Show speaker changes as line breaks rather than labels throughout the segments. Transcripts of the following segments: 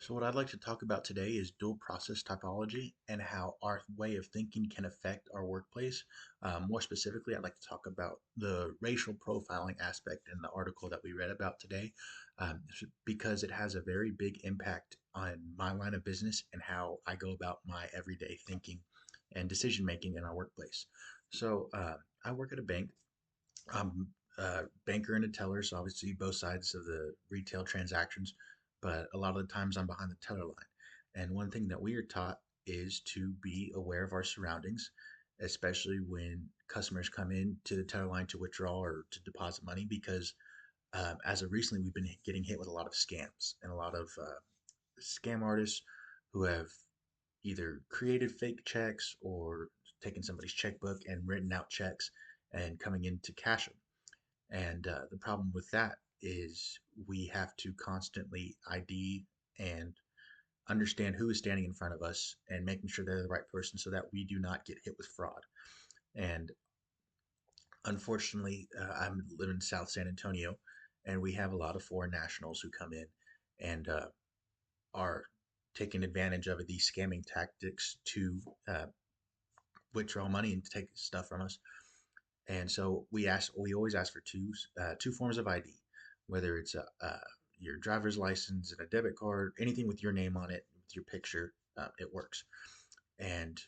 So, what I'd like to talk about today is dual process typology and how our way of thinking can affect our workplace. More specifically, I'd like to talk about the racial profiling aspect in the article that we read about today, because it has a very big impact on my line of business and how I go about my everyday thinking and decision making in our workplace. So, I work at a bank. I'm a banker and a teller, so obviously both sides of the retail transactions, but a lot of the times I'm behind the teller line. And one thing that we are taught is to be aware of our surroundings, especially when customers come in to the teller line to withdraw or to deposit money, because as of recently, we've been getting hit with a lot of scams and a lot of scam artists who have either created fake checks or taken somebody's checkbook and written out checks and coming in to cash them. And the problem with that is we have to constantly ID and understand who is standing in front of us and making sure they're the right person so that we do not get hit with fraud. And unfortunately, I live in South San Antonio, and we have a lot of foreign nationals who come in and are taking advantage of these scamming tactics to withdraw money and take stuff from us. And so we always ask for two forms of ID, whether it's your driver's license and a debit card, anything with your name on it, with your picture, it works. And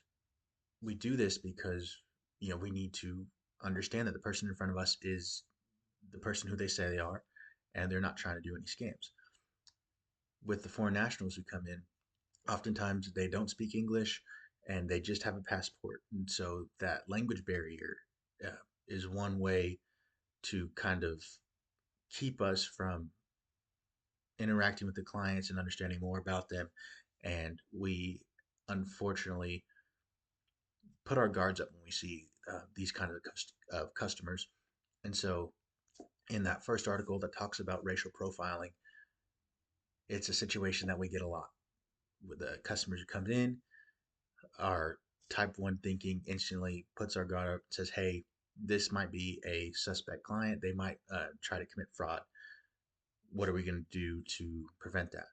we do this because we need to understand that the person in front of us is the person who they say they are, and they're not trying to do any scams. With the foreign nationals who come in, oftentimes they don't speak English and they just have a passport, and so that language barrier uh, is one way to kind of keep us from interacting with the clients and understanding more about them. And we unfortunately put our guards up when we see these kind of customers. And so, in that first article that talks about racial profiling, it's a situation that we get a lot with the customers who come in. Our type one thinking instantly puts our guard up and says, "Hey, this might be a suspect client. They might try to commit fraud. What are we going to do to prevent that?"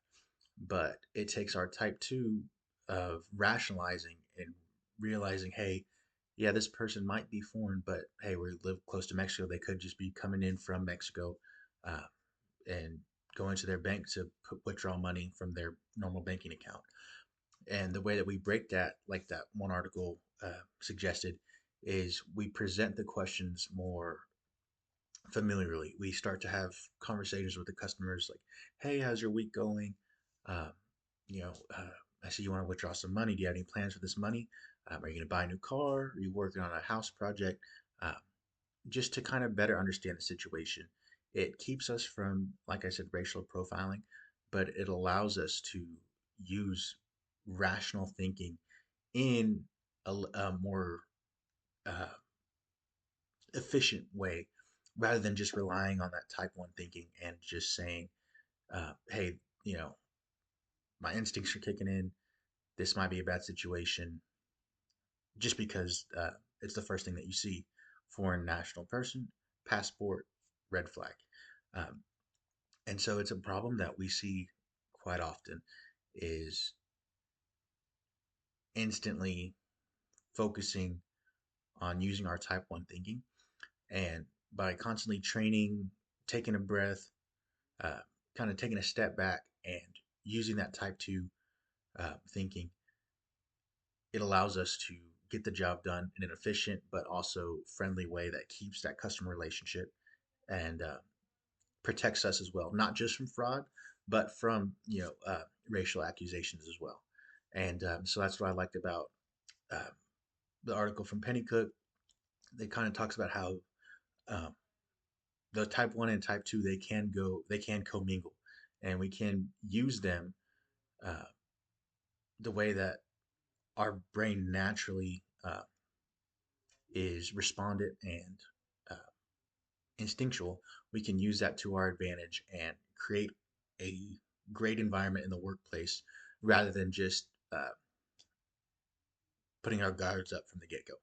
But it takes our type two of rationalizing and realizing, hey, yeah, this person might be foreign, but hey, we live close to Mexico. They could just be coming in from Mexico uh, and going to their bank to withdraw money from their normal banking account. And the way that we break that, like that one article suggested, is we present the questions more familiarly. We start to have conversations with the customers like, "Hey, how's your week going? Um, you know, I see you want to withdraw some money. Do you have any plans for this money? Are you going to buy a new car? Are you working on a house project?" Um, just to kind of better understand the situation. It keeps us from, like I said, racial profiling, but it allows us to use rational thinking in a more uh, efficient way rather than just relying on that type 1 thinking and just saying, hey, my instincts are kicking in. This might be a bad situation just because it's the first thing that you see. Foreign national person, passport, red flag. Um, and so it's a problem that we see quite often is instantly focusing on using our type 1 thinking. And by constantly training, taking a breath, uh, kind of taking a step back and using that type 2 thinking, it allows us to get the job done in an efficient but also friendly way that keeps that customer relationship and protects us as well, not just from fraud, but from racial accusations as well. And so that's what I liked about uh, the article from Pennycook. They kind of talks about how um, the type one and type two they can commingle, and we can use them uh, the way that our brain naturally is respondent and uh, instinctual. We can use that to our advantage and create a great environment in the workplace rather than just putting our guards up from the get go.